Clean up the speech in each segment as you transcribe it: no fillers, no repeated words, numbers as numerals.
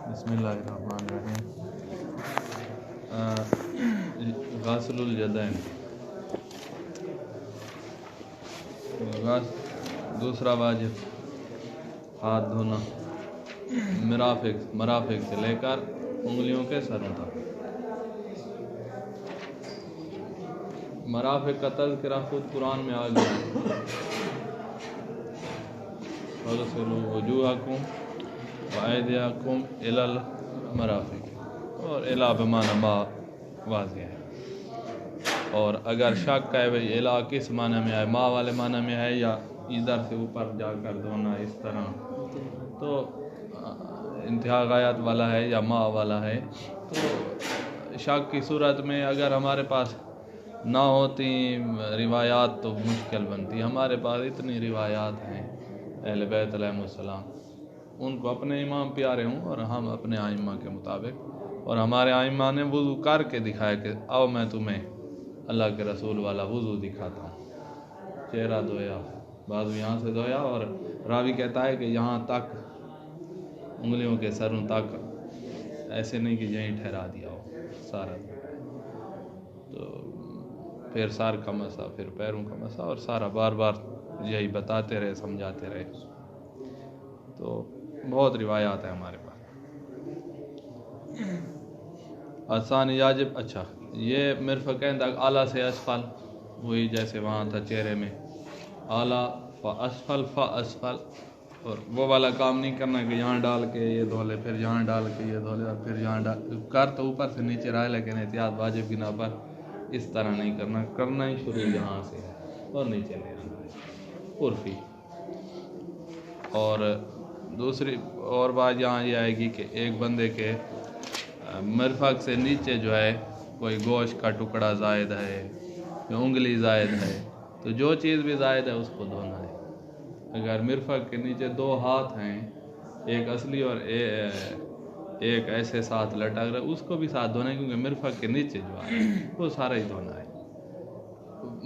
بسم اللہ الرحمن الرحیم۔ غسل الیدین، دوسرا واجب ہاتھ دھونا مرافق سے لے کر انگلیوں کے سروں تک۔ مرافق کا تذکرہ خود قرآن میں آ گیا ہے، وَاغْسِلُوا وُجُوهَكُمْ وَأَيْدِيَكُمْ إِلَى الْمَرَافِقِ، اور الا بمعنی ما واضح ہے۔ اور اگر شک ہے بھئی الا کس معنی میں ہے، ما والے معنی میں ہے یا ادھر سے اوپر جا کر دھونا اس طرح، تو انتہا غایات والا ہے یا ما والا ہے، تو شک کی صورت میں اگر ہمارے پاس نہ ہوتی روایات تو مشکل بنتی۔ ہمارے پاس اتنی روایات ہیں اہل بیت علیہ السلام، ان کو اپنے امام پیارے ہوں اور ہم اپنے ائمہ کے مطابق، اور ہمارے ائمہ نے وضو کر کے دکھایا کہ آؤ میں تمہیں اللہ کے رسول والا وضو دکھاتا ہوں۔ چہرہ دھویا، بازو یہاں سے دھویا، اور راوی کہتا ہے کہ یہاں تک انگلیوں کے سروں تک، ایسے نہیں کہ یہیں ٹھہرا دیا ہو سارا، تو پھر سار کا مسا، پھر پیروں کا مسا، اور سارا بار بار یہی بتاتے رہے، سمجھاتے رہے۔ تو بہت روایات ہیں ہمارے پاس۔ آسان یاجب، اچھا یہ مرفقین تک اعلیٰ سے اسفل، وہی جیسے وہاں تھا چہرے میں اعلیٰ فاسفل، اور وہ والا کام نہیں کرنا کہ یہاں ڈال کے یہ دھو لے، پھر یہاں ڈال کے یہ دھو لے، اور پھر یہاں ڈال کر تو اوپر سے نیچے رہا ہے، لیکن احتیاط واجب بنا پر اس طرح نہیں کرنا، کرنا ہی شروع یہاں سے ہے اور نیچے لے آنا ہے عرفی۔ اور دوسری اور بات یہاں یہ آئے گی کہ ایک بندے کے مرفق سے نیچے جو ہے کوئی گوشت کا ٹکڑا زائد ہے یا انگلی زائد ہے، تو جو چیز بھی زائد ہے اس کو دھونا ہے۔ اگر مرفق کے نیچے دو ہاتھ ہیں، ایک اصلی اور ایک ایسے ساتھ لٹک رہا ہے، اس کو بھی ساتھ دھونا ہے، کیونکہ مرفق کے نیچے جو ہے وہ سارا ہی دھونا ہے۔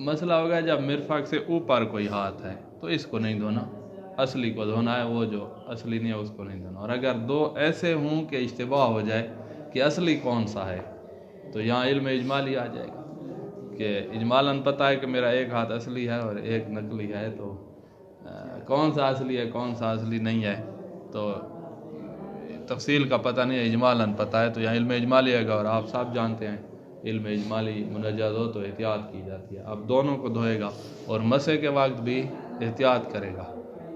مسئلہ ہوگا جب مرفق سے اوپر کوئی ہاتھ ہے تو اس کو نہیں دھونا، اصلی کو دھونا ہے، وہ جو اصلی نہیں ہے اس کو نہیں دھونا۔ اور اگر دو ایسے ہوں کہ اشتباہ ہو جائے کہ اصلی کون سا ہے، تو یہاں علم اجمالی آ جائے گا کہ اجمالاً پتہ ہے کہ میرا ایک ہاتھ اصلی ہے اور ایک نقلی ہے، تو کون سا اصلی ہے کون سا اصلی نہیں ہے تو تفصیل کا پتہ نہیں ہے، اجمالاً پتہ ہے، تو یہاں علم اجمالی آئے گا۔ اور آپ سب جانتے ہیں علم اجمالی منجز ہو تو احتیاط کی جاتی ہے۔ اب دونوں کو دھوئے گا اور مسح کے وقت بھی احتیاط کرے گا،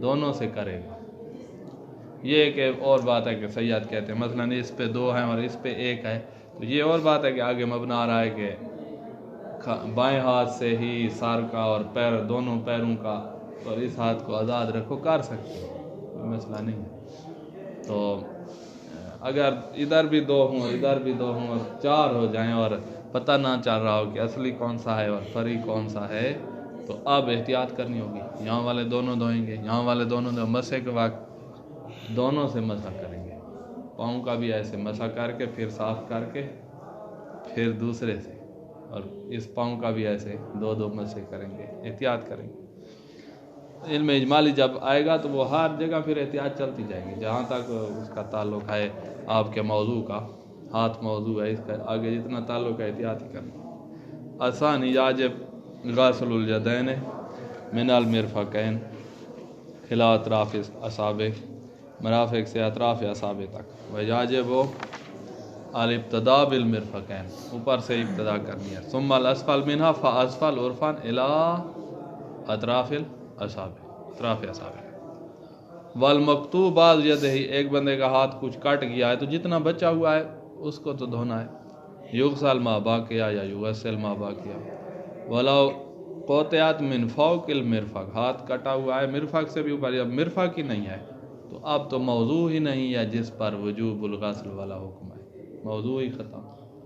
دونوں سے کرے گا۔ یہ کہ اور بات ہے کہ سیاد کہتے ہیں مثلاً اس پہ دو ہیں اور اس پہ ایک ہے، تو یہ اور بات ہے کہ آگے مبنی آ رہا ہے کہ بائیں ہاتھ سے ہی سر کا اور پیر دونوں پیروں کا اور اس ہاتھ کو آزاد رکھو، کر سکتے ہو، کوئی مسئلہ نہیں ہے۔ تو اگر ادھر بھی دو ہوں ادھر بھی دو ہوں اور چار ہو جائیں اور پتہ نہ چل رہا ہو کہ اصلی کون سا ہے اور فرعی کون سا ہے، تو اب احتیاط کرنی ہوگی۔ یہاں والے دونوں دھوئیں گے، یہاں والے دونوں دھوئیں، مسح کے وقت دونوں سے مسح کریں گے، پاؤں کا بھی ایسے مسح کر کے پھر صاف کر کے پھر دوسرے سے، اور اس پاؤں کا بھی ایسے دو دو مسح کریں گے، احتیاط کریں گے۔ علم اجمالی جب آئے گا تو وہ ہر جگہ پھر احتیاط چلتی جائے گی، جہاں تک اس کا تعلق ہے آپ کے موضوع کا، ہاتھ موضوع ہے، اس کا آگے جتنا تعلق ہے احتیاط ہی کرنا۔ آسان یاجب غسل الیدین من المرفقین الی اطراف اصابع، مرافق سے اطراف اصابع تک، و یاجب الابتداء بالمرفقین، اوپر سے ابتدا کرنی ہے، ثم الاسفل منها فاسفل عرفا الی اطراف اصابع، اطراف اصابع۔ والمقطوع بعض یدہ، ایک بندے کا ہاتھ کچھ کٹ گیا ہے تو جتنا بچا ہوا ہے اس کو تو دھونا ہے، یغسل ما باقیہ یا یغسل ما باقیہ، ولو قطعت من فوق المرفق، ہاتھ کٹا ہوا ہے مرفق سے بھی اوپر، جب مرفق ہی نہیں ہے تو اب تو موضوع ہی نہیں ہے جس پر وجوب الغسل والا حکم ہے، موضوع ہی ختم۔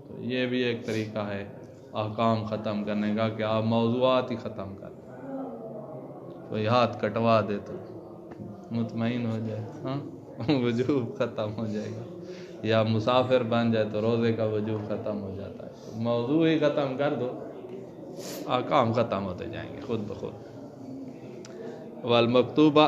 تو یہ بھی ایک طریقہ ہے احکام ختم کرنے کا کہ آپ موضوعات ہی ختم کر دیں، کوئی ہاتھ کٹوا دے تو مطمئن ہو جائے، ہاں وجوب ختم ہو جائے گا، یا مسافر بن جائے تو روزے کا وجوب ختم ہو جاتا ہے، تو موضوع ہی ختم کر دو، احکام ختم ہوتے جائیں گے خود بخود۔ والمکتوبہ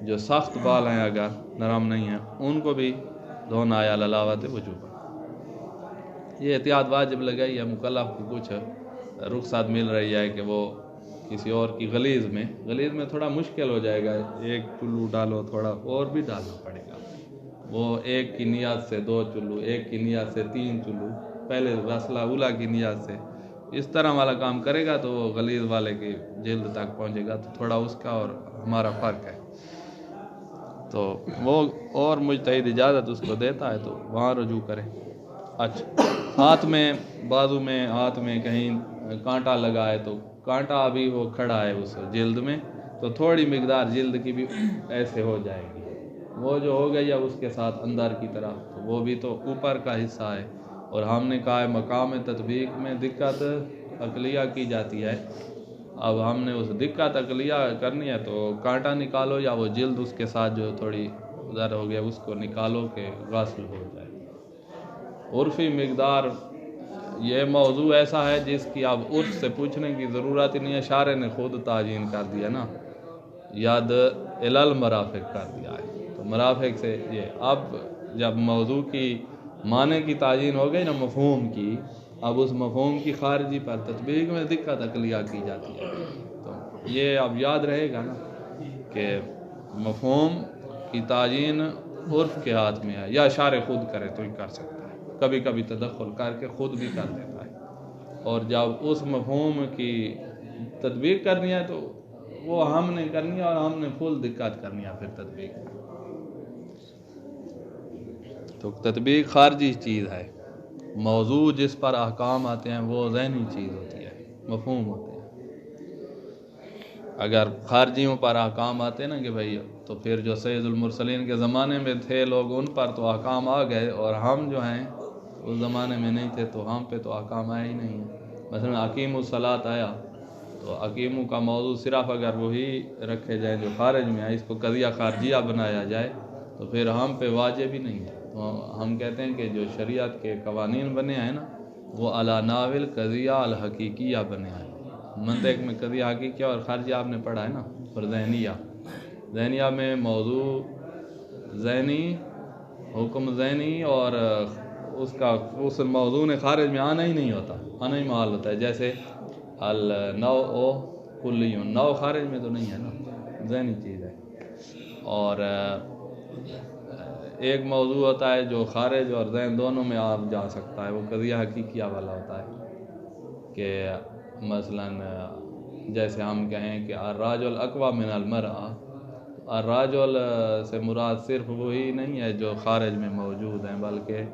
جو سخت بال ہیں اگر نرم نہیں ہیں ان کو بھی دھونا ہے علاوہ وجوب۔ یہ احتیاط واجب لگائی ہے، مکلف کو کچھ رخصت مل رہی ہے کہ وہ کسی اور کی غلیظ میں تھوڑا مشکل ہو جائے گا، ایک چلو ڈالو، تھوڑا اور بھی ڈالنا پڑے گا، وہ ایک کی نیت سے 2 چلو، ایک کی نیت سے 3 چلو، پہلے غسلہ اولا کی نیت سے اس طرح والا کام کرے گا تو وہ غلیظ والے کی جلد تک پہنچے گا، تو تھوڑا اس کا اور ہمارا فرق ہے، تو وہ اور مجتہد اجازت اس کو دیتا ہے تو وہاں رجوع کرے۔ اچھا، ہاتھ میں بازو میں ہاتھ میں کہیں کانٹا لگا ہے تو کانٹا ابھی وہ کھڑا ہے اس جلد میں تو تھوڑی مقدار جلد کی بھی ایسے ہو جائے گی، وہ جو ہو گئی ہے اس کے ساتھ اندر کی طرح تو وہ بھی تو اوپر کا حصہ ہے، اور ہم نے کہا ہے مقام تطبیق میں دقت عقلیہ کی جاتی ہے، اب ہم نے اس دقت عقلیہ کرنی ہے تو کانٹا نکالو یا وہ جلد اس کے ساتھ جو تھوڑی ادھر ہو گیا اس کو نکالو کہ غسل ہو جائے۔ عرفی مقدار یہ موضوع ایسا ہے جس کی اب عرف سے پوچھنے کی ضرورت ہی نہیں ہے، شارع نے خود تعیین کر دیا نا، ید المرافق کر دیا ہے، تو مرافق سے یہ اب جب موضوع کی معنی کی تعیین ہو گئی نا مفہوم کی، اب اس مفہوم کی خارجی پر تطبیق میں دقت عقلیہ کی جاتی ہے، تو یہ اب یاد رہے گا نا کہ مفہوم کی تعیین عرف کے ہاتھ میں ہے، یا شارع خود کرے تو ہی کر سکتا ہے، کبھی کبھی تدخل کر کے خود بھی کر دیتا ہے، اور جب اس مفہوم کی تطبیق کرنی ہے تو وہ ہم نے کرنی ہے اور ہم نے فل دقت کرنی ہے پھر تطبیق میں، تو تطبیق خارجی چیز ہے، موضوع جس پر احکام آتے ہیں وہ ذہنی چیز ہوتی ہے، مفہوم ہوتے ہیں، اگر خارجیوں پر احکام آتے ہیں نا کہ بھائی، تو پھر جو سید المرسلین کے زمانے میں تھے لوگ ان پر تو احکام آ گئے، اور ہم جو ہیں اس زمانے میں نہیں تھے تو ہم پہ تو احکام آیا ہی نہیں ہے، مثلا اقیم الصلاۃ آیا تو اقیموں کا موضوع صرف اگر وہی رکھے جائیں جو خارج میں ہے، اس کو قضیہ خارجیہ بنایا جائے تو پھر ہم پہ واجب ہی نہیں ہے، تو ہم کہتے ہیں کہ جو شریعت کے قوانین بنے ہیں نا وہ علی ناول قضیہ الحقیقیہ بنے ہیں، منطق میں قضیہ حقیقیہ اور خارجیہ آپ نے پڑھا ہے نا، اور ذہنیہ میں موضوع ذہنی، حکم ذہنی، اور اس موضوع نے خارج میں آنا ہی نہیں ہوتا، آنا ہی محال ہوتا ہے، جیسے النوع کلی، نوع خارج میں تو نہیں ہے نا، ذہنی چیز ہے، اور ایک موضوع ہوتا ہے جو خارج اور ذہن دونوں میں آپ جا سکتا ہے، وہ قضیہ حقیقیہ والا ہوتا ہے، کہ مثلا جیسے ہم کہیں کہ الرجل اقوی من المرأة، الرجل سے مراد صرف وہی نہیں ہے جو خارج میں موجود ہیں، بلکہ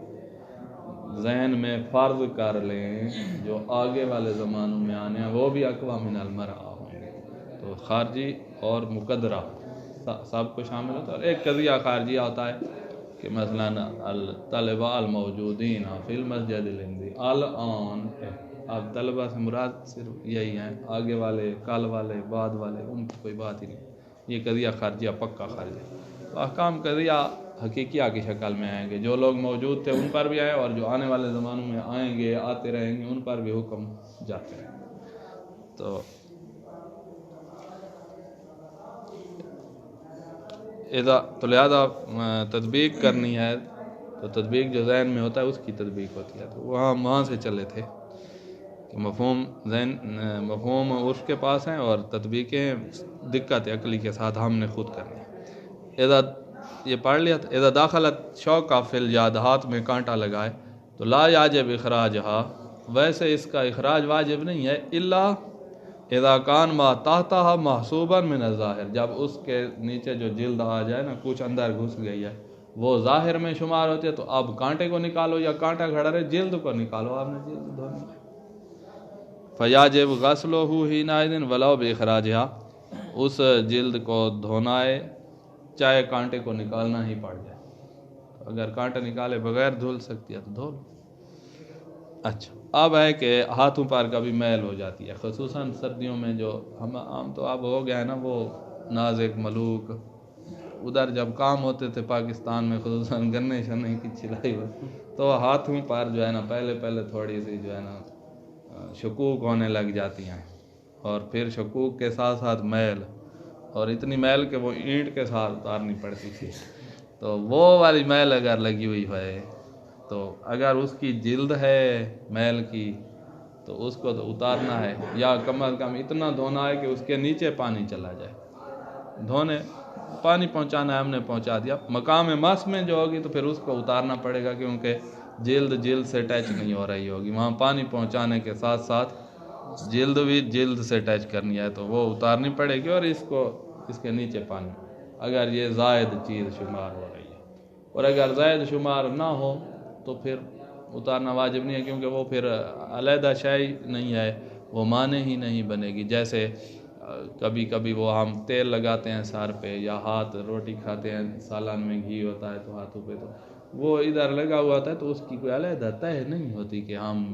ذہن میں فرض کر لیں جو آگے والے زمانوں میں آنے ہیں وہ بھی اقوی من المرأة ہوں گے، تو خارجی اور مقدرہ سب کو شامل ہوتا ہے، اور ایک قضیہ خارجیہ ہوتا ہے کہ مثلا الطلبہ الموجودین فی المسجد الہندی الان، اب طلبہ سے مراد صرف یہی ہیں، آگے والے، کل والے، بعد والے، ان کی کوئی بات ہی نہیں، یہ قضیہ خارجیہ پکا خارجیہ، تو احکام قضیہ حقیقیہ کی شکل میں آئیں گے، جو لوگ موجود تھے ان پر بھی آئے اور جو آنے والے زمانوں میں آئیں گے، آتے رہیں گے، ان پر بھی حکم جاتے رہیں گے، تو لہذا تطبیق کرنی ہے تو تطبیق جو ذہن میں ہوتا ہے اس کی تطبیق ہوتی ہے، تو وہاں سے چلے تھے کہ مفہوم عرف کے پاس ہیں اور تطبیقیں دقت عقلی کے ساتھ ہم نے خود کرنی ہے۔ یہ پڑھ لیا تھا، اذا داخلت شوکا فی الیاد، ہاتھ میں کانٹا لگائے تو لا یاجب اخراجہا، ویسے اس کا اخراج واجب نہیں ہے، الا اذا کان ما تحتہا محسوبا من الظاہر، جب اس کے نیچے جو جلد آ جائے نا کچھ اندر گھس گئی ہے وہ ظاہر میں شمار ہوتی ہے، تو اب کانٹے کو نکالو یا کانٹا کھڑا رہے جلد کو نکالو، آپ نے جلد دھونی ہے، فیاجب غسلہ حینئذ ولو باخراجہا، اس جلد کو دھونا ہے چاہے کانٹے کو نکالنا ہی پڑ جائے، اگر کانٹا نکالے بغیر دھل سکتی ہے تو دھو لو۔ اچھا، اب ہے کہ ہاتھوں پر کبھی میل ہو جاتی ہے، خصوصاً سردیوں میں، جو ہم عام تو اب ہو گیا ہے نا وہ نازک ملوک، ادھر جب کام ہوتے تھے پاکستان میں خصوصاً گنے شنے کی چھلائی ہو، تو ہاتھوں پر جو ہے نا پہلے تھوڑی سی جو ہے نا شکوک ہونے لگ جاتی ہیں، اور پھر شکوک کے ساتھ ساتھ میل، اور اتنی میل کہ وہ اینٹ کے ساتھ اتارنی پڑتی تھی. تو وہ والی میل اگر لگی ہوئی ہے تو اگر اس کی جلد ہے میل کی تو اس کو تو اتارنا ہے، یا کم از کم اتنا دھونا ہے کہ اس کے نیچے پانی چلا جائے. دھونے پانی پہنچانا ہے، ہم نے پہنچا دیا. مقام مس میں جو ہوگی تو پھر اس کو اتارنا پڑے گا، کیونکہ جلد سے ٹچ نہیں ہو رہی ہوگی. وہاں پانی پہنچانے کے ساتھ ساتھ جلد بھی جلد سے ٹچ کرنی ہے تو وہ اتارنی پڑے گی، اور اس کے نیچے پانی اگر یہ زائد چیز شمار ہو رہی ہے. اور اگر زائد شمار نہ ہو تو پھر اتارنا واجب نہیں ہے، کیونکہ وہ پھر علیحدہ شے نہیں ہے، وہ معنی ہی نہیں بنے گی. جیسے کبھی کبھی وہ ہم تیل لگاتے ہیں سر پہ، یا ہاتھ روٹی کھاتے ہیں سالن میں گھی ہوتا ہے تو ہاتھوں پہ، تو وہ ادھر لگا ہوا ہوتا ہے تو اس کی کوئی علیحدہ تہ نہیں ہوتی کہ ہم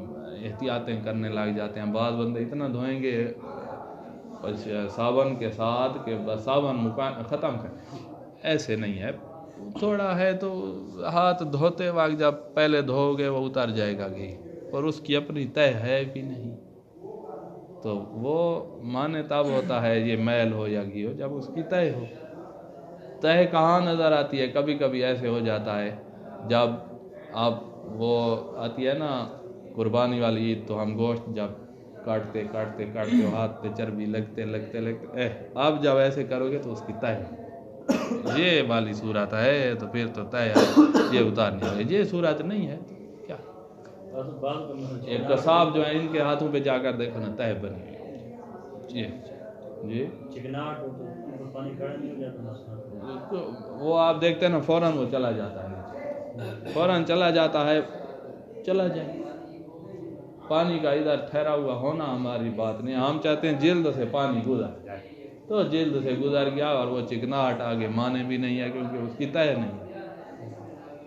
احتیاطیں کرنے لگ جاتے ہیں. بعض بندے اتنا دھوئیں گے صابن کے ساتھ کہ بس صابن ختم کر، ایسے نہیں ہے. تھوڑا ہے تو ہاتھ دھوتے وقت جب پہلے دھو گے وہ اتر جائے گا گھی، اور اس کی اپنی تہ ہے بھی نہیں، تو وہ معنی تب ہوتا ہے یہ میل ہو یا گھی ہو جب اس کی تہ ہو. تہ کہاں نظر آتی ہے؟ کبھی کبھی ایسے ہو جاتا ہے جب آپ وہ آتی ہے نا قربانی والی عید، تو ہم گوشت جب کاٹتے ہاتھ پہ چربی لگتے آپ جب ایسے کرو گے تو اس کی تہ یہ والی صورت ہے، تو پھر تو تہ یہ اتارنی ہے. یہ صورت نہیں ہے تو کیا. ایک قصاب جو ہے ان کے ہاتھوں پہ جا کر دیکھو نا تہ بنی ہوئی. جی وہ آپ دیکھتے ہیں نا فوراً وہ چلا جاتا ہے، فوراً چلا جاتا ہے، چلا جائے. پانی کا ادھر ٹھہرا ہوا ہونا ہماری بات نہیں، ہم چاہتے ہیں جلد سے پانی گزر جائے، تو جلد سے گزر گیا اور وہ چکناہٹ آگے مانے بھی نہیں ہے، کیونکہ اس کی تہ نہیں ہے.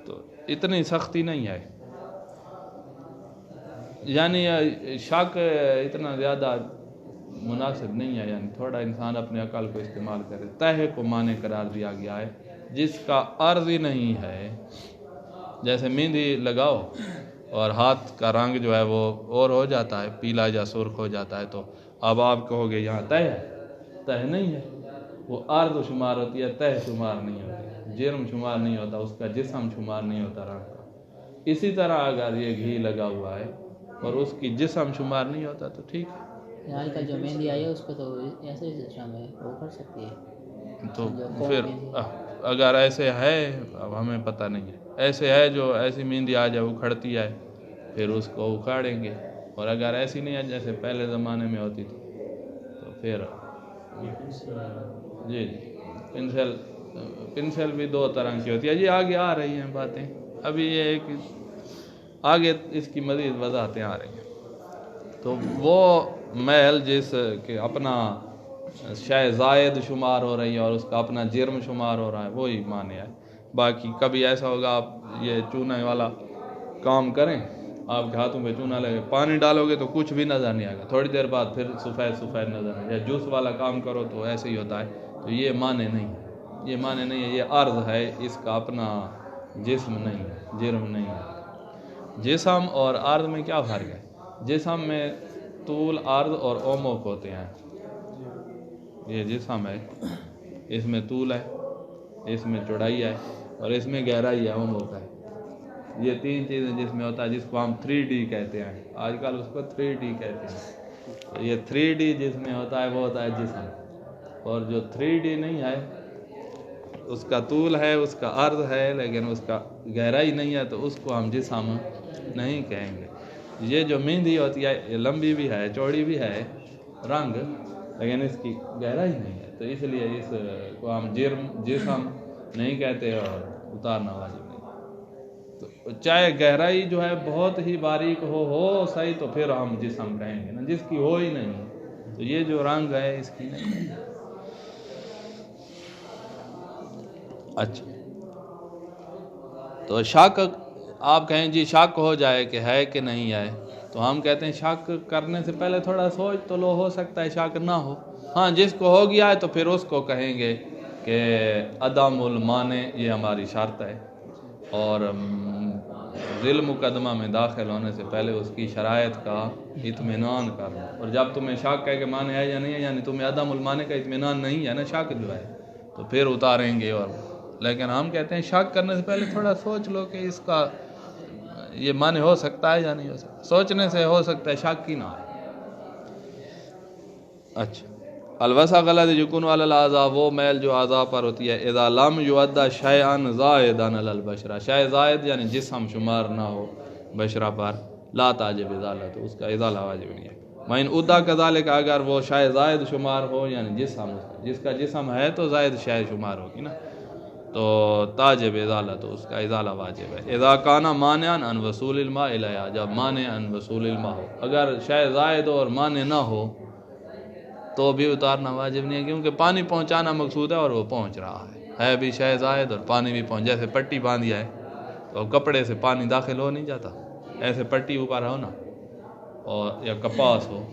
تو اتنی سختی نہیں ہے، یعنی شک اتنا زیادہ مناسب نہیں ہے. یعنی تھوڑا انسان اپنے عقل کو استعمال کرے. تہ کو معنی قرار دیا گیا ہے جس کا عرض ہی نہیں ہے. جیسے مہندی لگاؤ اور ہاتھ کا رنگ جو ہے وہ اور ہو جاتا ہے، پیلا یا سرخ ہو جاتا ہے، تو اب آپ کہو گے یہاں تہ ہے، تہ نہیں ہے. وہ عرض شمار ہوتی ہے، تہ شمار نہیں ہوتی، جرم شمار نہیں ہوتا، اس کا جسم شمار نہیں ہوتا رنگ کا. اسی طرح اگر یہ گھی لگا ہوا ہے اور اس کی جسم شمار نہیں ہوتا تو ٹھیک ہے. آج کل جو مہندی آئی ہے اس پہ تو ایسے ہی سسٹم ہے، وہ کر سکتی ہے. تو پھر اگر ایسے ہے، اب ہمیں پتہ نہیں ہے، ایسے ہے جو ایسی مہندی آ جائے اکھڑتی ہے پھر اس کو اکھاڑیں گے. اور اگر ایسی نہیں ہے جیسے پہلے زمانے میں ہوتی تھی تو پھر جی پنسل بھی دو طرح کی ہوتی ہے. جی آگے آ رہی ہیں باتیں، ابھی یہ ہے کہ آگے اس کی مزید وضاحتیں آ رہی ہیں. تو وہ میل جس کہ اپنا شے زائد شمار ہو رہی ہے اور اس کا اپنا جرم شمار ہو رہا ہے، وہی معنی ہے. باقی کبھی ایسا ہوگا آپ یہ چونے والا کام کریں، آپ کے ہاتھوں پہ چونا لگے، پانی ڈالو گے تو کچھ بھی نظر نہیں آئے گا، تھوڑی دیر بعد پھر سفید نظر آئے گا. یا جوس والا کام کرو تو ایسے ہی ہوتا ہے. تو یہ معنی نہیں ہے، یہ معنی نہیں ہے، یہ عرض ہے، اس کا اپنا جسم نہیں ہے، جرم نہیں ہے. جسم اور عرض میں کیا فرق ہے؟ جسم میں طول، عرض اور عمق ہوتے ہیں. یہ جسم ہے، اس میں طول ہے، اس میں چوڑائی ہے، اور اس میں گہرائی ہے، عمق ہے. یہ تین چیزیں جس میں ہوتا ہے، جس کو ہم 3D کہتے ہیں. آج کل اس کو 3D کہتے ہیں. یہ 3D جس میں ہوتا ہے وہ ہوتا ہے جسم. اور جو 3D نہیں ہے اس کا طول ہے، اس کا عرض ہے، لیکن اس کا گہرائی نہیں ہے، تو اس کو ہم جسم نہیں کہیں گے. یہ جو مہندی ہوتی ہے یہ لمبی بھی ہے، چوڑی بھی ہے رنگ، لیکن اس کی گہرائی نہیں ہے، تو اس لیے اس کو ہم جسم نہیں کہتے اور اتارنا واجب نہیں. تو چاہے گہرائی جو ہے بہت ہی باریک ہو صحیح، تو پھر ہم جسم کہیں گے نا، جس کی ہو ہی نہیں. تو یہ جو رنگ ہے اس کی نہیں. اچھا، تو شک آپ کہیں جی شک ہو جائے کہ ہے کہ نہیں ہے، تو ہم کہتے ہیں شک کرنے سے پہلے تھوڑا سوچ تو لو، ہو سکتا ہے شک نہ ہو. ہاں جس کو ہو گیا ہے تو پھر اس کو کہیں گے کہ عدم المانع یہ ہماری شرط ہے. اور ذیل مقدمہ میں داخل ہونے سے پہلے اس کی شرائط کا اطمینان کرنا. اور جب تمہیں شک ہے کہ معنی ہے یا نہیں ہے، یعنی تمہیں عدم المانے کا اطمینان نہیں ہے نا، شک جو ہے، تو پھر اتاریں گے. اور لیکن ہم کہتے ہیں شک کرنے سے پہلے تھوڑا سوچ لو کہ اس کا یہ معنی ہو سکتا ہے یا نہیں ہو سکتا. سوچنے سے ہو سکتا ہے، شک کی نہ آئے. اچھا، الوسع غلط یکون علی الاعضاء، وہ میل جو اعضاء پر ہوتی ہے، اذا لم یؤدى شیئا زائدا علی البشرہ، شیء زائد یعنی جسم شمار نہ ہو بشرہ پر، لا تاجب ازالہ، تو اس کا ازالہ واجب نہیں ہے. وَإِنْ أُدَّى كَذَلِكَ، اگر وہ شیء زائد شمار ہو، یعنی جسم جس کا جسم ہے تو زائد شیء شمار ہوگی نا، تو تاجب ازالہ، تو اس کا ازالہ واجب ہے. اذا کان مانعا عن وصول الماء الیہا، جب مانع عن وصول الماء ہو، اگر شیء زائد ہو اور مانع نہ ہو تو بھی اتارنا واجب نہیں ہے، کیونکہ پانی پہنچانا مقصود ہے اور وہ پہنچ رہا ہے بھی شیء زائد اور پانی بھی پہنچ. جیسے پٹی باندھی ہے تو کپڑے سے پانی داخل ہو نہیں جاتا، ایسے پٹی اوپر ہو نا، اور یا کپاس ہو،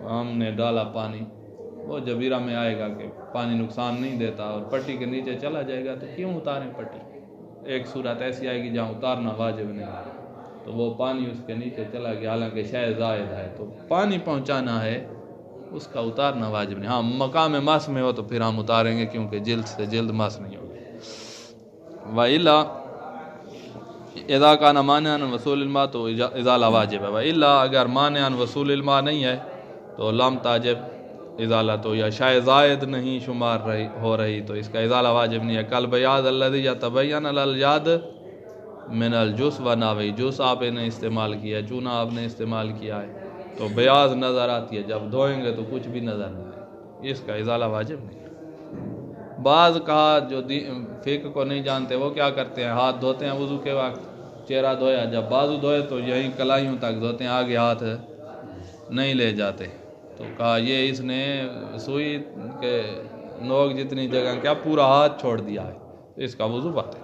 ہم نے ڈالا پانی، وہ جبیرہ میں آئے گا کہ پانی نقصان نہیں دیتا اور پٹی کے نیچے چلا جائے گا، تو کیوں اتاریں پٹی. ایک صورت ایسی آئے گی جہاں اتارنا واجب نہیں ہے، تو وہ پانی اس کے نیچے چلا گیا، حالانکہ شیء زائد ہے، تو پانی پہنچانا ہے، اس کا اتارنا واجب نہیں. ہاں مقام مس میں ہو تو پھر ہم اتاریں گے، کیونکہ جلد سے جلد مس نہیں ہوگی. وَإِلَّا اذا کان مانعا عن وصول الماء، تو ازالہ واجب ہے. وَإِلَّا اگر مانع عن وصول الماء نہیں ہے تو لم تاجب ازالہ، تو یا شیء زائد نہیں شمار ہو رہی تو اس کا ازالہ واجب نہیں ہے. کل بیاض الذی یتبین علی الیاد من الجس و ناوی، جس آپ نے استعمال کیا ہے، چونا آپ نے استعمال کیا ہے تو بیاض نظر آتی ہے، جب دھوئیں گے تو کچھ بھی نظر نہیں آئے، اس کا ازالہ واجب نہیں ہے. بعض کہا جو فقہ کو نہیں جانتے وہ کیا کرتے ہیں، ہاتھ دھوتے ہیں وضو کے وقت، چہرہ دھویا، جب بازو دھوئے تو یہیں کلائیوں تک دھوتے ہیں، آگے ہاتھ نہیں لے جاتے. تو کہا یہ اس نے سوئی کے نوک جتنی جگہ کیا پورا ہاتھ چھوڑ دیا ہے، اس کا وضو باطل.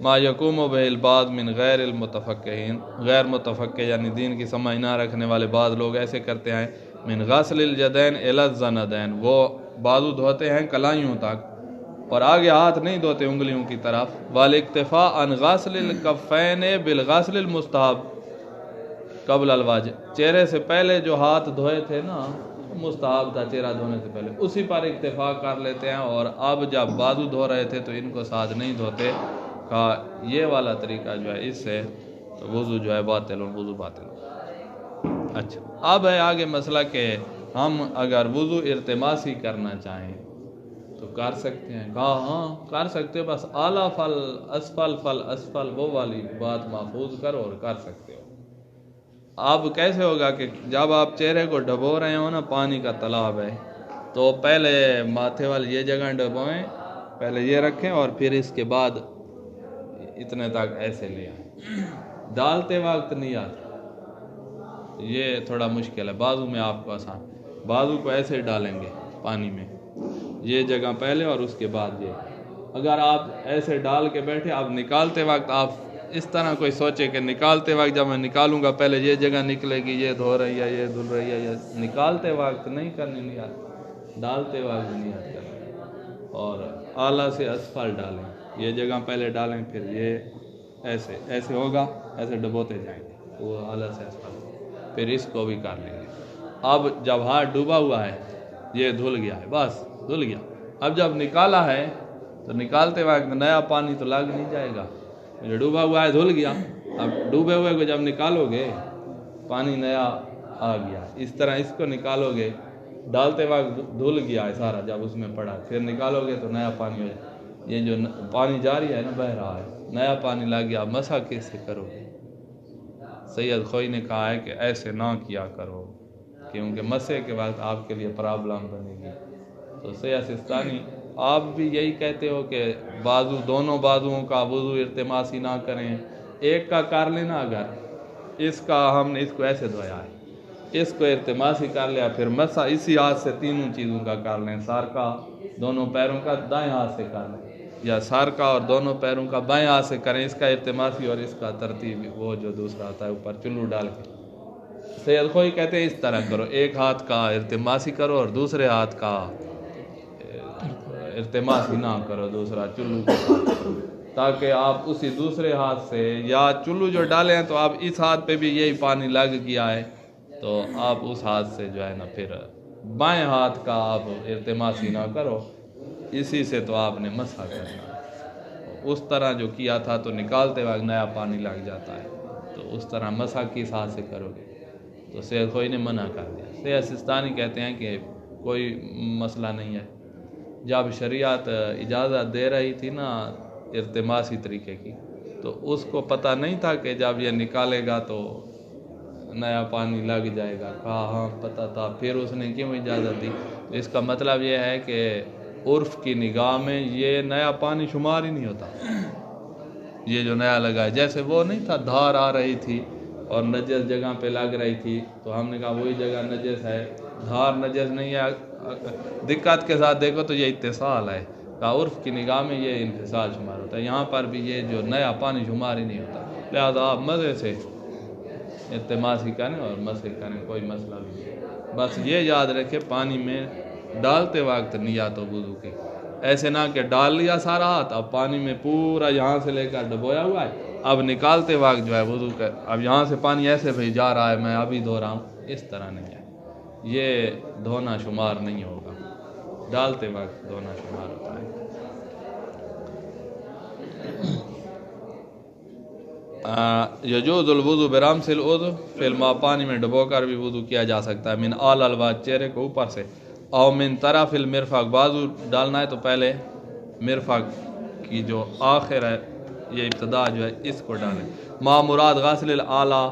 ما یقوم بہ البعض من غیر المتفقہین، غیر متفقہ یعنی دین کی سمجھ نہ رکھنے والے بعض لوگ ایسے کرتے ہیں، من غسل الجدین الی الزندین، وہ بازو دھوتے ہیں کلائیوں تک اور آگے ہاتھ نہیں دھوتے انگلیوں کی طرف. والاکتفاء عن غسل الکفین بالغسل المستحب قبل الواجب، چہرے سے پہلے جو ہاتھ دھوئے تھے نا، مستحب تھا چہرہ دھونے سے پہلے، اسی پر اکتفا کر لیتے ہیں، اور اب جب بازو دھو رہے تھے تو ان کو ساتھ نہیں دھوتے. کہا یہ والا طریقہ جو ہے اس سے وضو جو ہے باطل، وضو باطل. اچھا، اب ہے آگے مسئلہ کہ ہم اگر وضو ارتماسی کرنا چاہیں تو کر سکتے ہیں. کہا ہاں کر سکتے ہو، بس اعلیٰ فل اسفل وہ والی بات محفوظ کرو اور کر سکتے ہو. اب کیسے ہوگا کہ جب آپ چہرے کو ڈبو رہے ہو نا، پانی کا تالاب ہے، تو پہلے ماتھے والی یہ جگہ ڈبوئیں، پہلے یہ رکھیں اور پھر اس کے بعد اتنے تک ایسے لے آئیں، ڈالتے وقت نہیں آتا، یہ تھوڑا مشکل ہے. بازو میں آپ کو آسان، بازو کو ایسے ڈالیں گے پانی میں، یہ جگہ پہلے اور اس کے بعد یہ. اگر آپ ایسے ڈال کے بیٹھے، آپ نکالتے وقت آپ اس طرح کوئی سوچے کہ نکالتے وقت جب میں نکالوں گا پہلے یہ جگہ نکلے گی، یہ دھو رہی ہے، یہ دھل رہی ہے، یہ نکالتے وقت نہیں کرنی، نہیں آتی، ڈالتے وقت نہیں آتی کرنی. اور اعلیٰ سے اسفل ڈالیں، یہ جگہ پہلے ڈالیں، پھر یہ ایسے ایسے ہوگا، ایسے ڈبوتے جائیں گے، وہ اعلیٰ سے اسفل، پھر اس کو بھی کر لیں گے. اب جب ہاتھ ڈوبا ہوا ہے، یہ دھل گیا ہے، بس دھل گیا. اب جب نکالا ہے تو نکالتے وقت نیا پانی تو لگ نہیں جائے گا، جو ڈوبا ہوا ہے دھل گیا. اب ڈوبے ہوئے کو جب نکالو گے پانی نیا آ گیا، اس طرح اس کو نکالو گے، ڈالتے وقت دھل گیا ہے سارا جب اس میں پڑا، پھر نکالو گے تو نیا پانی ہو جائے. یہ جو پانی جاری ہے نا، بہہ رہا ہے، نیا پانی لگ گیا، مسح کیسے کرو گے؟ سید خوئی نے کہا ہے کہ ایسے نہ کیا کرو، کیونکہ مسح کے وقت آپ کے لیے پرابلم بنے گی. تو سید سستانی آپ بھی یہی کہتے ہو کہ بازو، دونوں بازوؤں کا وضو ارتماسی نہ کریں، ایک کا کر لینا. اگر اس کا ہم نے اس کو ایسے دھویا ہے، اس کو ارتماسی کر لیا، پھر مسح اسی ہاتھ سے تینوں چیزوں کا کر لیں، سار کا دونوں پیروں کا دائیں ہاتھ سے کر لیں، یا سار کا اور دونوں پیروں کا بائیں ہاتھ سے کریں، اس کا ارتماسی اور اس کا ترتیب وہ جو دوسرا آتا ہے اوپر چلو ڈال کے. سید خوئی کہتے ہیں اس طرح کرو، ایک ہاتھ کا ارتماسی کرو اور دوسرے ہاتھ کا ارتماسی نہ کرو، دوسرا چلو کے ساتھ کرو. تاکہ آپ اسی دوسرے ہاتھ سے یا چلو جو ڈالے ہیں تو آپ اس ہاتھ پہ بھی یہی پانی لگ گیا ہے تو آپ اس ہاتھ سے جو ہے نا پھر بائیں ہاتھ کا آپ التماس ہی نہ کرو، اسی سے تو آپ نے مسح کرنا ہے۔ اس طرح جو کیا تھا تو نکالتے وقت نیا پانی لگ جاتا ہے، تو اس طرح مسح کس ہاتھ سے کرو گے؟ تو سید خوئی نے منع کر دیا۔ سید سستانی کہتے ہیں کہ کوئی مسئلہ نہیں ہے، جب شریعت اجازت دے رہی تھی نا التماسی طریقے کی تو اس کو پتہ نہیں تھا کہ جب یہ نکالے گا تو نیا پانی لگ جائے گا؟ کہا ہاں پتہ تھا، پھر اس نے کیوں اجازت دی؟ تو اس کا مطلب یہ ہے کہ عرف کی نگاہ میں یہ نیا پانی شمار ہی نہیں ہوتا، یہ جو نیا لگا ہے۔ جیسے وہ نہیں تھا دھار آ رہی تھی اور نجس جگہ پہ لگ رہی تھی تو ہم نے کہا وہی جگہ نجس ہے، دھار نجس نہیں ہے، دقت کے ساتھ دیکھو تو یہ اتصال ہے، کہا عرف کی نگاہ میں یہ انفصال شمار ہوتا ہے، یہاں پر بھی یہ جو نیا پانی شمار ہی نہیں ہوتا، لہذا آپ مزے سے التماس ہی کریں اور مسح کریں، کوئی مسئلہ بھی نہیں۔ بس یہ یاد رکھے پانی میں ڈالتے وقت نیت و وضو کی، ایسے نہ کہ ڈال لیا سارا ہاتھ، اب پانی میں پورا یہاں سے لے کر ڈبویا ہوا ہے، اب نکالتے وقت جو ہے وضو کر، اب یہاں سے پانی ایسے بھی جا رہا ہے میں ابھی دھو رہا ہوں، اس طرح نہیں ہے، یہ دھونا شمار نہیں ہوگا، ڈالتے وقت دھونا شمار ہوتا ہے۔ یجوز الوضو برمس العضو فی الماء، پانی میں ڈبو کر بھی وضو کیا جا سکتا ہے، من اعلی الوجه، چہرے کو اوپر سے، او من طرف المرفق، بازو ڈالنا ہے تو پہلے مرفق کی جو آخر ہے یہ ابتدا جو ہے اس کو ڈالیں، ما مراد غسل الاعلی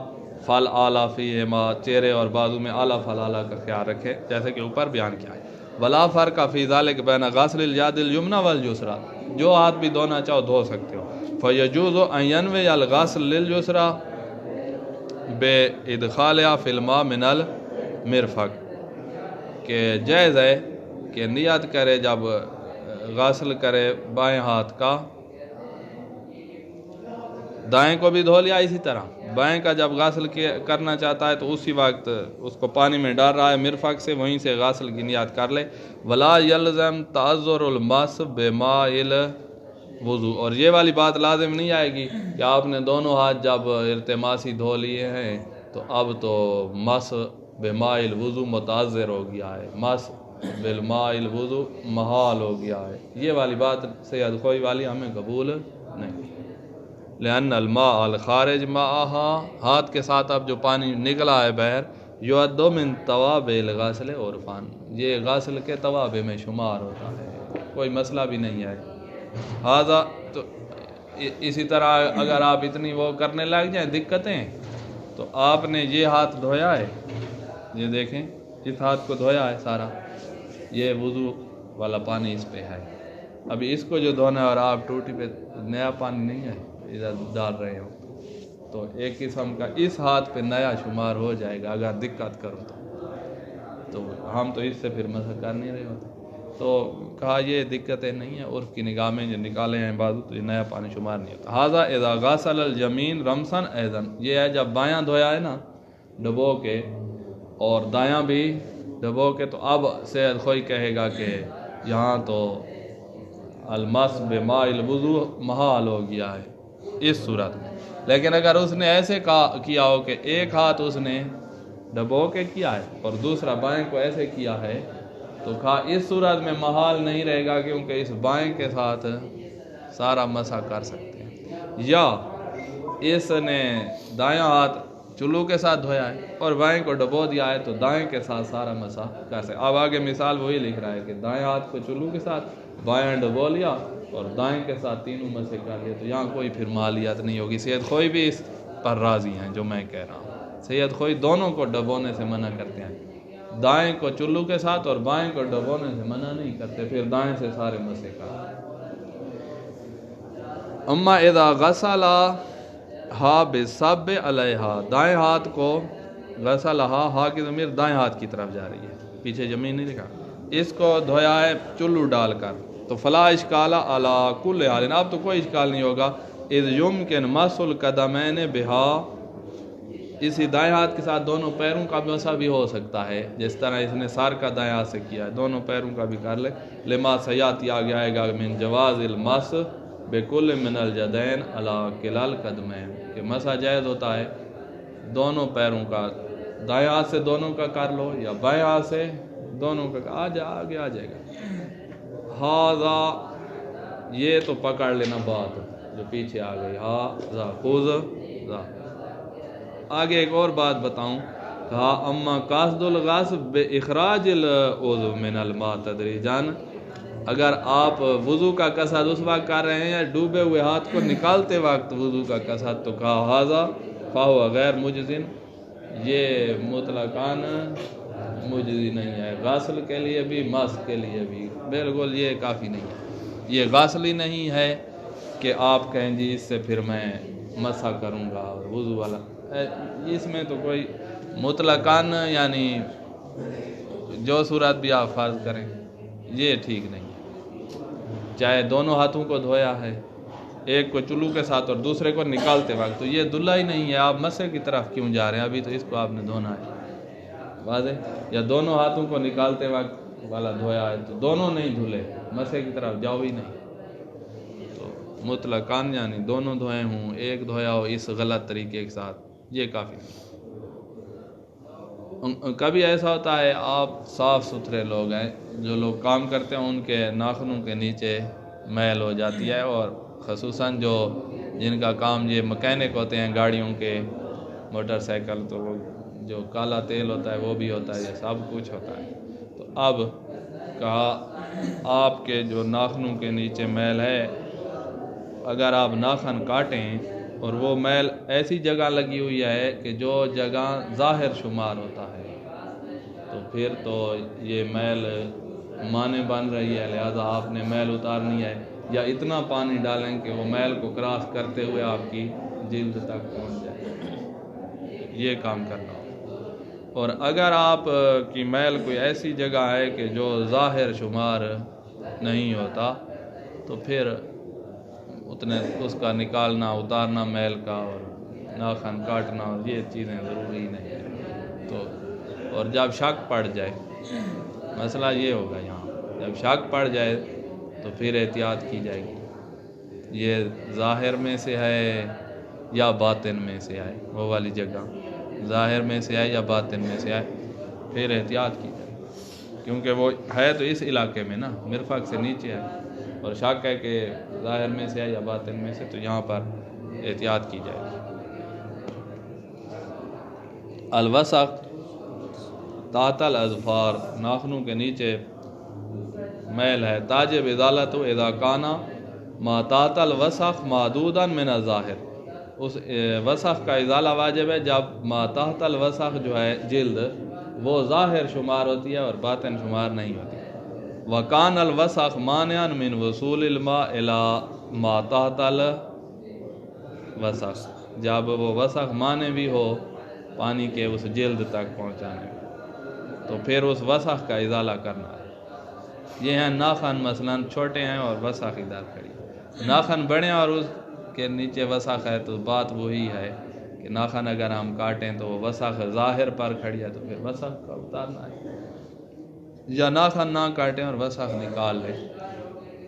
فالاعلی فیہما، چہرے اور بازو میں اعلی فالاعلی کا خیال رکھے جیسے کہ اوپر بیان کیا ہے، ولا فرق فی ذلک بین غسل الید الیمنی والیسری، جو ہاتھ بھی دھونا چاہو دھو سکتے ہو، فیجوز ان ینوی الغسل لليسرى بادخالها فی الماء من المرفق، کہ جائز ہے کہ نیت کرے جب غسل کرے بائیں ہاتھ کا، دائیں کو بھی دھو لیا اسی طرح، بائیں کا جب غسل کرنا چاہتا ہے تو اسی وقت اس کو پانی میں ڈال رہا ہے مرفق سے، وہیں سے غسل کی نیت کر لے، ولا یلزم تعذر المس بماء الوضو، اور یہ والی بات لازم نہیں آئے گی کہ آپ نے دونوں ہاتھ جب التماسی دھو لیے ہیں تو اب تو مس بماء الوضو متعذر ہو گیا ہے، مس بالماء الوضو محال ہو گیا ہے، یہ والی بات سید خوئی والی ہمیں قبول نہیں، لأن الماء الخارج معها، ہاتھ کے ساتھ اب جو پانی نکلا ہے باہر، یعد من توابع الغسل عرفاً، یہ غسل کے توابع میں شمار ہوتا ہے، کوئی مسئلہ بھی نہیں ہے، ہذا تو اسی طرح اگر آپ اتنی وہ کرنے لگ جائیں دقتیں، تو آپ نے یہ ہاتھ دھویا ہے، یہ دیکھیں اس ہاتھ کو دھویا ہے سارا، یہ وضو والا پانی اس پہ ہے، ابھی اس کو جو دھونا ہے اور آپ ٹوٹی پہ نیا پانی نہیں ہے ادھر ڈال رہے ہو، تو ایک قسم کا اس ہاتھ پہ نیا شمار ہو جائے گا اگر دقت کرو تو ہم تو اس سے پھر مسح کر نہیں رہے ہوتے، تو کہا یہ دقتیں نہیں ہیں، عرف کی نگاہ میں جو نکالے ہیں بازو تو یہ نیا پانی شمار نہیں ہوتا، ھذا اذا غسل الیمین رمسا ایضا، یہ ہے جب بایاں دھویا ہے نا ڈبو کے اور دایاں بھی ڈبو کے، تو اب سید خوئی کہے گا کہ یہاں تو المس بماء الوضو محال ہو گیا ہے اس صورت میں، لیکن اگر اس نے ایسے کیا ہو کہ ایک ہاتھ اس نے ڈبو کے کیا ہے اور دوسرا بائیں کو ایسے کیا ہے تو کہا اس صورت میں محال نہیں رہے گا، کیونکہ اس بائیں کے ساتھ سارا مسح کر سکتے ہیں، یا اس نے دایاں ہاتھ چلو کے ساتھ دھویا ہے اور بائیں کو ڈبو دیا ہے تو دائیں کے ساتھ سارا مسح کر سکتے، اب آگے مثال وہی لکھ رہا ہے کہ دائیں ہاتھ کو چلو کے ساتھ بائیں ڈبو لیا اور دائیں کے ساتھ تینوں مسح کر لیا، تو یہاں کوئی پھر مالیت نہیں ہوگی، سید خوئی بھی اس پر راضی ہیں جو میں کہہ رہا ہوں، سید خوئی دونوں کو ڈبونے سے منع کرتے ہیں، دائیں کو چلو کے ساتھ اور بائیں کو ڈبونے سے منع نہیں کرتے، پھر دائیں سے سارے مسح کر۔ اما اذا غسلھا بالصب علیہا، دائیں ہاتھ کو غسلھا، ہا کی ضمیر دائیں ہاتھ کی طرف جا رہی ہے، پیچھے زمین نہیں لکھا، اس کو دھویا ہے چلو ڈال کر، تو فلا اشکال علی کل حال، اب تو کوئی اشکال نہیں ہوگا، اذ یمکن مس القدمین بہا، اسی دائیں ہاتھ کے ساتھ دونوں پیروں کا مسح بھی ہو سکتا ہے، جس طرح اس نے سار کا دائیں ہاتھ سے کیا ہے، دونوں پیروں کا بھی کر لے، لما سیاتی آگے آئے گا من جواز المس بکل من الجدین علی کلال قدمین، کہ مسح جائز ہوتا ہے دونوں پیروں کا، دائیں ہاتھ سے دونوں کا کر لو یا بائیں ہاتھ سے دونوں کا، آگے آ جائے گا۔ ہاذا، یہ تو پکڑ لینا بات جو پیچھے آ گئی، ہاذا خذ ذا۔ آگے ایک اور بات بتاؤں، کہا اما قاصد الغسل باخراج العضو من الماء تدریجا، اگر آپ وضو کا قصد اس وقت کر رہے ہیں یا ڈوبے ہوئے ہاتھ کو نکالتے وقت وضو کا قصد، تو کہا ہاذا فہو غیر مجزن، یہ مطلقاً مجزی نہیں ہے، غسل کے لیے بھی مس کے لیے بھی، بالکل یہ کافی نہیں ہے، یہ غسل ہی نہیں ہے کہ آپ کہیں جی اس سے پھر میں مسح کروں گا وضو والا، اس میں تو کوئی مطلقاً یعنی جو صورت بھی آپ فرض کریں یہ ٹھیک نہیں ہے، چاہے دونوں ہاتھوں کو دھویا ہے، ایک کو چلو کے ساتھ اور دوسرے کو نکالتے وقت، تو یہ دھلا ہی نہیں ہے، آپ مسح کی طرف کیوں جا رہے ہیں، ابھی تو اس کو آپ نے دھونا ہے، واضح، یا دونوں ہاتھوں کو نکالتے وقت والا دھویا ہے تو دونوں نہیں دھلے، مسح کی طرف جاؤ ہی نہیں، تو مطلقاً یعنی دونوں دھوئے ہوں، ایک دھویا ہو اس غلط طریقے کے ساتھ، یہ کافی نہیں۔ کبھی ایسا ہوتا ہے آپ صاف ستھرے لوگ ہیں، جو لوگ کام کرتے ہیں ان کے ناخنوں کے نیچے میل ہو جاتی ہے، اور خصوصاً جو جن کا کام یہ مکینک ہوتے ہیں گاڑیوں کے، موٹر سائیکل، تو وہ جو کالا تیل ہوتا ہے وہ بھی ہوتا ہے، یہ سب کچھ ہوتا ہے، تو اب کہا آپ کے جو ناخنوں کے نیچے میل ہے، اگر آپ ناخن کاٹیں اور وہ میل ایسی جگہ لگی ہوئی ہے کہ جو جگہ ظاہر شمار ہوتا ہے، تو پھر تو یہ میل مانے بن رہی ہے، لہذا آپ نے میل اتارنی ہے، یا اتنا پانی ڈالیں کہ وہ میل کو کراس کرتے ہوئے آپ کی جلد تک پہنچ جائے، یہ کام کرنا ہو۔ اور اگر آپ کی میل کوئی ایسی جگہ ہے کہ جو ظاہر شمار نہیں ہوتا، تو پھر اتنے اس کا نکالنا اتارنا میل کا اور ناخن کاٹنا، یہ چیزیں ضروری نہیں ہیں، تو اور جب شک پڑ جائے، مسئلہ یہ ہوگا یہاں، جب شک پڑ جائے تو پھر احتیاط کی جائے گی، یہ ظاہر میں سے ہے یا باطن میں سے آئے، وہ والی جگہ ظاہر میں سے آئے یا باطن میں سے آئے، پھر احتیاط کی جائے، کیونکہ وہ ہے تو اس علاقے میں نا، مرفق سے نیچے ہے، اور شک ہے کہ ظاہر میں سے ہے یا باطن میں سے، تو یہاں پر احتیاط کی جائے گی۔ الوسخ تحت الاظفار، ناخنوں کے نیچے میل ہے، تاجب ازالت اذا کانا ما تحت الوسخ معدودا من الظاہر، اس وسخ کا ازالہ واجب ہے جب ما تحت الوسخ جو ہے جلد وہ ظاہر شمار ہوتی ہے اور باطن شمار نہیں ہوتی۔ وکان الوسخ مانعا من وصول الماء الى ما تحت الوسخ، جب وہ وسخ مانع بھی ہو پانی کے اس جلد تک پہنچانے میں، تو پھر اس وسخ کا ازالہ کرنا ہے۔ یہ ہیں ناخن مثلاً چھوٹے ہیں اور وسخ ادھر کھڑی، ناخن بڑے اور اس کے نیچے وسخ ہے، تو بات وہی ہے کہ ناخن اگر ہم کاٹیں تو وہ وسخ ظاہر پر کھڑی ہے تو پھر وسخ کا اتارنا ہے، یا ناخن نہ کاٹیں اور وسخ نکال لیں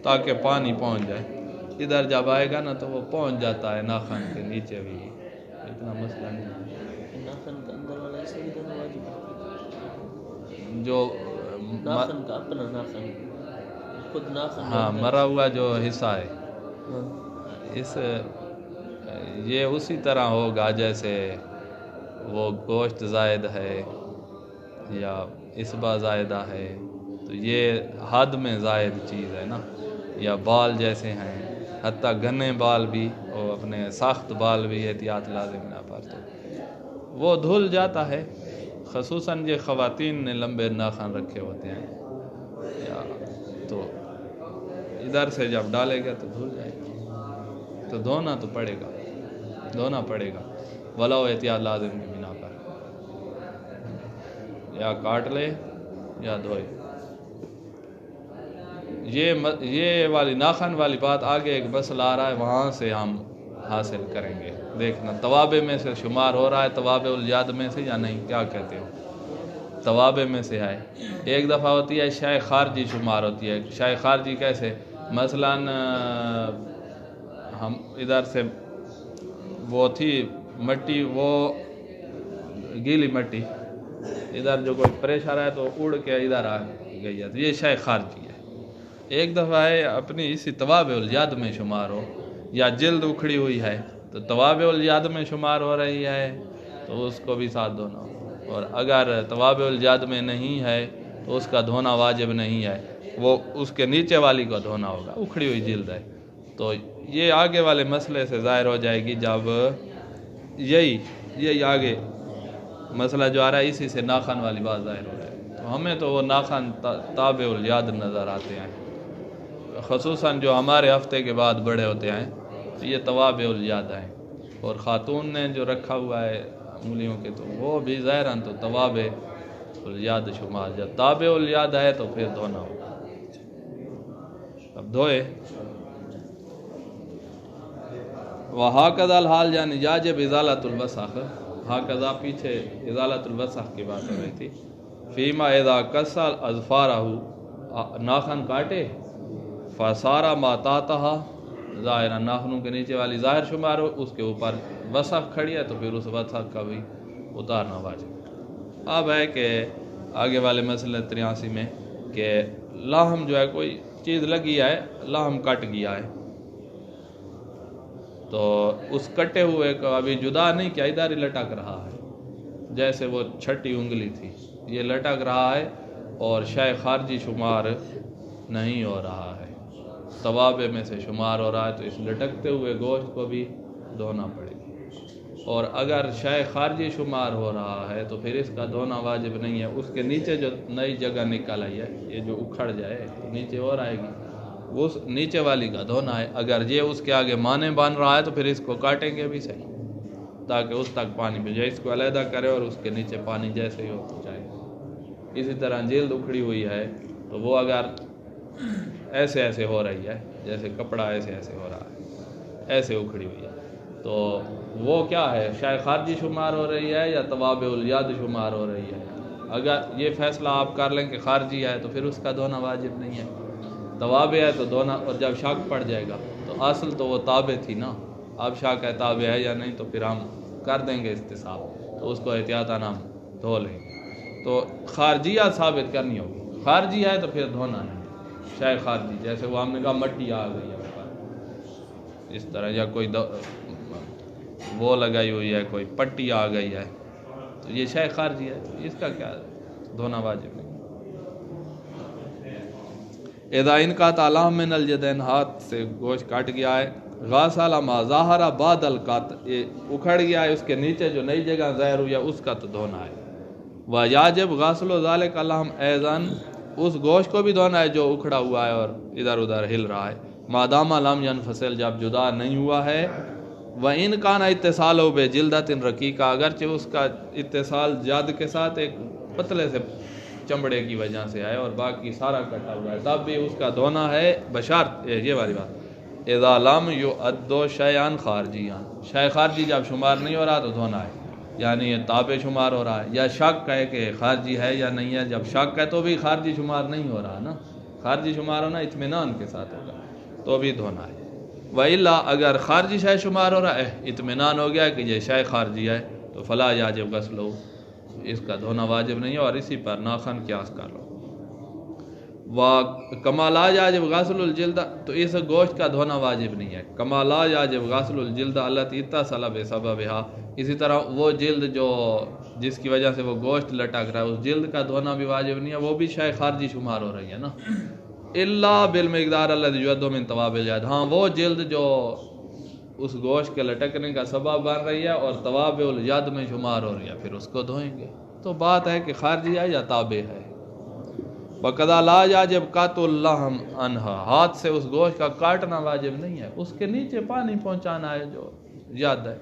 تاکہ پانی پہنچ جائے، ادھر جب آئے گا نا تو وہ پہنچ جاتا ہے ناخن کے نیچے بھی، اتنا مسئلہ نہیں ہے۔ ناخن کا اندر والا حصہ بھی دھونا واجب ہے، جو ناخن کا اپنا ناخن خود ناخن، ہاں مرا ہوا جو حصہ ہے، ہاں، اس یہ اسی طرح ہوگا جیسے وہ گوشت زائد ہے یا اسبا زائدہ ہے، تو یہ حد میں زائد چیز ہے نا، یا بال جیسے ہیں، حتیٰ گھنے بال بھی اور اپنے سخت بال بھی احتیاط لازم نہ پر، تو وہ دھل جاتا ہے، خصوصاً یہ خواتین نے لمبے ناخن رکھے ہوتے ہیں، یا تو ادھر سے جب ڈالے گا تو دھل جائے گا، تو دھونا تو پڑے گا، دھونا پڑے گا، ولو احتیاط لازم کی بنا پر، یا کاٹ لے یا دھوئے۔ یہ والی ناخن والی بات آگے ایک مسئلہ آ رہا ہے، وہاں سے ہم حاصل کریں گے، دیکھنا توابع میں سے شمار ہو رہا ہے، توابع الیاد میں سے یا نہیں، کیا کہتے ہو؟ توابع میں سے ہے، ایک دفعہ ہوتی ہے شے خارجی شمار ہوتی ہے، شے خارجی کیسے؟ مثلاً ہم ادھر سے وہ تھی مٹی، وہ گیلی مٹی، ادھر جو کوئی پریشر ہے تو اڑ کے ادھر آ گئی ہے، تو یہ شے خارجی ہے۔ ایک دفعہ ہے اپنی اسی طواب الیاد میں شمار ہو، یا جلد اکھڑی ہوئی ہے تو طواب الیاد میں شمار ہو رہی ہے تو اس کو بھی ساتھ دھونا ہو، اور اگر طواب الیاد میں نہیں ہے تو اس کا دھونا واجب نہیں ہے، وہ اس کے نیچے والی کو دھونا ہوگا، اکھڑی ہوئی جلد ہے۔ تو یہ آگے والے مسئلے سے ظاہر ہو جائے گی، جب یہی آگے مسئلہ جو آ رہا ہے اسی سے ناخن والی بات ظاہر ہو جائے گی۔ تو ہمیں تو وہ ناخن تابع الیاد نظر آتے ہیں، خصوصاً جو ہمارے ہفتے کے بعد بڑے ہوتے ہیں تو یہ طواب الیاد ہیں، اور خاتون نے جو رکھا ہوا ہے انگلیوں کے تو وہ بھی ظاہراً تو طواب الیاد شمار، جب تابع الیاد ہے تو پھر دھونا ہوگا۔ اب دھوئے وَهَكَذَا الْحَالِ یعنی یاجب ازالۃ الوسخ، ہاکذا پیچھے ازالۃ الوسخ کی بات ہو رہی تھی، فیما اذا کسل اظفارہ، ناخن کاٹے، فسارا ما تحتها ظاہرا، ناخنوں کے نیچے والی ظاہر شمار ہو، اس کے اوپر وسخ کھڑی ہے تو پھر اس وسخ کا بھی اتارنا واجب۔ اب ہے کہ آگے والے مسئلہ 83 میں کہ لاہم جو ہے کوئی چیز لگی ہے، لاہم کٹ گیا ہے تو اس کٹے ہوئے کو ابھی جدا نہیں کیا، ادھر ہی لٹک رہا ہے، جیسے وہ چھٹی انگلی تھی یہ لٹک رہا ہے اور شے خارجی شمار نہیں ہو رہا ہے، طوابع میں سے شمار ہو رہا ہے، تو اس لٹکتے ہوئے گوشت کو بھی دھونا پڑے گا۔ اور اگر شے خارجی شمار ہو رہا ہے تو پھر اس کا دھونا واجب نہیں ہے، اس کے نیچے جو نئی جگہ نکل آئی ہے، یہ جو اکھڑ جائے نیچے اور آئے گی، اس نیچے والی کا دھونا ہے۔ اگر یہ اس کے آگے مانے بن رہا ہے تو پھر اس کو کاٹیں گے بھی صحیح، تاکہ اس تک پانی بھیجے، اس کو علیحدہ کرے اور اس کے نیچے پانی جیسے ہی ہو جائے۔ اسی طرح جلد اکھڑی ہوئی ہے تو وہ اگر ایسے ہو رہی ہے، جیسے کپڑا ایسے ہو رہا ہے، ایسے اکھڑی ہوئی ہے، تو وہ کیا ہے، شاید خارجی شمار ہو رہی ہے یا طواب الیاد شمار ہو رہی ہے۔ اگر یہ فیصلہ آپ کر لیں کہ خارجی ہے تو پھر اس کا دھونا واجب نہیں ہے، طواب ہے تو دھونا، اور جب شک پڑ جائے گا تو اصل تو وہ تابع تھی نا، اب شک ہے تابع ہے یا نہیں تو پھر ہم کر دیں گے استصحاب، تو اس کو احتیاطاً ہم دھو لیں گے۔ تو خارجیہ ثابت کرنی ہوگی، خارجی ہے تو پھر دھونا نہیں، شاید خارجی جیسے وہ ہم نے کہا مٹی آ گئی ہے اوپر اس طرح، یا کوئی وہ لگائی ہوئی ہے، کوئی پٹی آ گئی ہے تو یہ شے خارجی ہے، اس کا کیا دھونا واجب نہیں۔ اذا ان کا تعلم من الجدین، ہاتھ سے گوشت کاٹ گیا ہے، غاسل ما ظاہر بعد القط، یہ اکھڑ گیا ہے، اس کے نیچے جو نئی جگہ ظاہر ہوئی ہے اس کا تو دھونا ہے۔ ویاجب غسل ذلک اللحم ایضاً، اس گوشت کو بھی دھونا ہے جو اکھڑا ہوا ہے اور ادھر ادھر ہل رہا ہے، مادام لم ينفصل، جب جدا نہیں ہوا ہے، وَإِنْ كَانَ اتصالُ بِجِلْدَةٍ رَقِيقَةٍ، اگرچہ اس کا اتصال جلد کے ساتھ ایک پتلے سے چمڑے کی وجہ سے ہے اور باقی سارا کٹا ہوا ہے، تب بھی اس کا دھونا ہے، بشرط یہ والی بات اذا لم يؤد شیئا خارجیا، شے خارجی جب شمار نہیں ہو رہا تو دھونا ہے، یعنی یہ تابع شمار ہو رہا ہے، یا شک ہے کہ خارجی ہے یا نہیں ہے، جب شک ہے تو بھی خارجی شمار نہیں ہو رہا نا، خارجی شمار ہونا اطمینان کے ساتھ ہوگا تو بھی دھونا ہے۔ وَإِلَّا، اگر خارجی شے شمار ہو رہا ہے، اطمینان ہو گیا کہ یہ شے خارجی ہے تو فلا یاجب غسلہ، اس کا دھونا واجب نہیں ہے، اور اسی پر ناخن قیاس کر لو۔ وَكَمَا لَا يَجِبُ غَسْلُ الْجِلْدِ، تو اس گوشت کا دھونا واجب نہیں ہے، كَمَا لَا يَجِبُ غَسْلُ الْجِلْدِ الَّتِي اتصل بِسَبَبِهَا، اسی طرح وہ جلد جو جس کی وجہ سے وہ گوشت لٹک رہا ہے، اس جلد کا دھونا بھی واجب نہیں ہے، وہ بھی شے خارجی شمار ہو رہی ہے نا، الا بالمقدار الذي يؤد من طواب اليد، ہاں وہ جلد جو اس گوشت کے لٹکنے کا سبب بن رہی ہے اور طواب الیاد میں شمار ہو رہی ہے، پھر اس کو دھوئیں گے۔ تو بات ہے کہ خارجی ہے یا تابع ہے۔ وَقَذَا لَا يَجِبُ قَطْعُ اللَّحْمِ عَنْهَا، ہاتھ سے اس گوشت کا کاٹنا واجب نہیں ہے، اس کے نیچے پانی پہنچانا ہے جو یاد ہے۔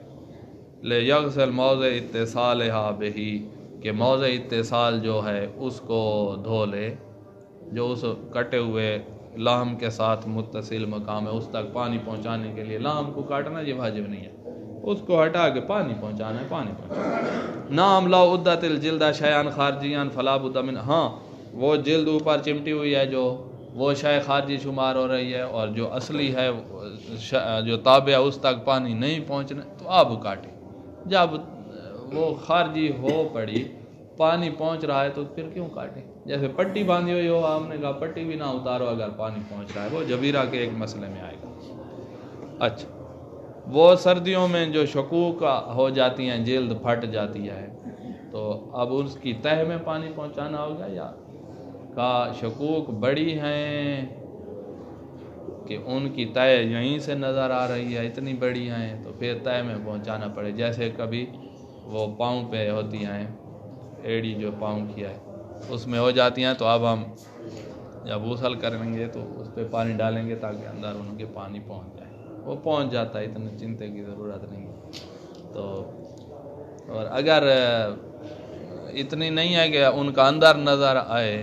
لِيَغْسِلْ مَوْضِعَ اِتِّصَالِهَا بِهِ، کہ موضع اتصال جو ہے اس کو دھو لے، جو اس کٹے ہوئے لاہم کے ساتھ متصل مقام ہے اس تک پانی پہنچانے کے لیے لاہم کو کاٹنا یہ واجب نہیں ہے، اس کو ہٹا کے پانی پہنچانا ہے، پانی پہنچانا۔ نعم لو عدت الجلد شیئا خارجیا فلا بد من، ہاں وہ جلد اوپر چمٹی ہوئی ہے جو وہ شے خارجی شمار ہو رہی ہے، اور جو اصلی ہے جو تابع اس تک پانی نہیں پہنچنا تو اب کاٹے۔ جب وہ خارجی ہو پڑی پانی پہنچ رہا ہے تو پھر کیوں کاٹے؟ جیسے پٹی باندھی ہوئی ہو، ہم نے کہا پٹی بھی نہ اتارو اگر پانی پہنچ رہا ہے، وہ جبیرہ کے ایک مسئلے میں آئے گا۔ اچھا، وہ سردیوں میں جو شکوک ہو جاتی ہیں، جلد پھٹ جاتی ہے، تو اب اس کی تہہ میں پانی پہنچانا ہوگا، یا کا شکوک بڑی ہیں کہ ان کی تہہ یہیں سے نظر آ رہی ہے، اتنی بڑی ہیں تو پھر تہہ میں پہنچانا پڑے۔ جیسے کبھی وہ پاؤں پہ ہوتی ہیں، ایڑی جو پاؤں کی ہے اس میں ہو جاتی ہیں، تو اب ہم جب غسل کریں گے تو اس پہ پانی ڈالیں گے تاکہ اندر ان کے پانی پہنچ جائے۔ وہ پہنچ جاتا ہے، اتنے چنتے کی ضرورت نہیں۔ تو اور اگر اتنی نہیں ہے کہ ان کا اندر نظر آئے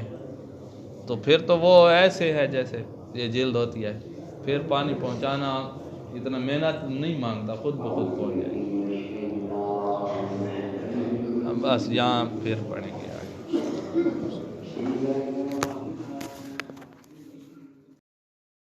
تو پھر تو وہ ایسے ہے جیسے یہ جلد ہوتی ہے، پھر پانی پہنچانا اتنا محنت نہیں مانگتا، خود بخود پہنچ جائے گا۔ بس یہاں پھر پڑھیں گے آگے۔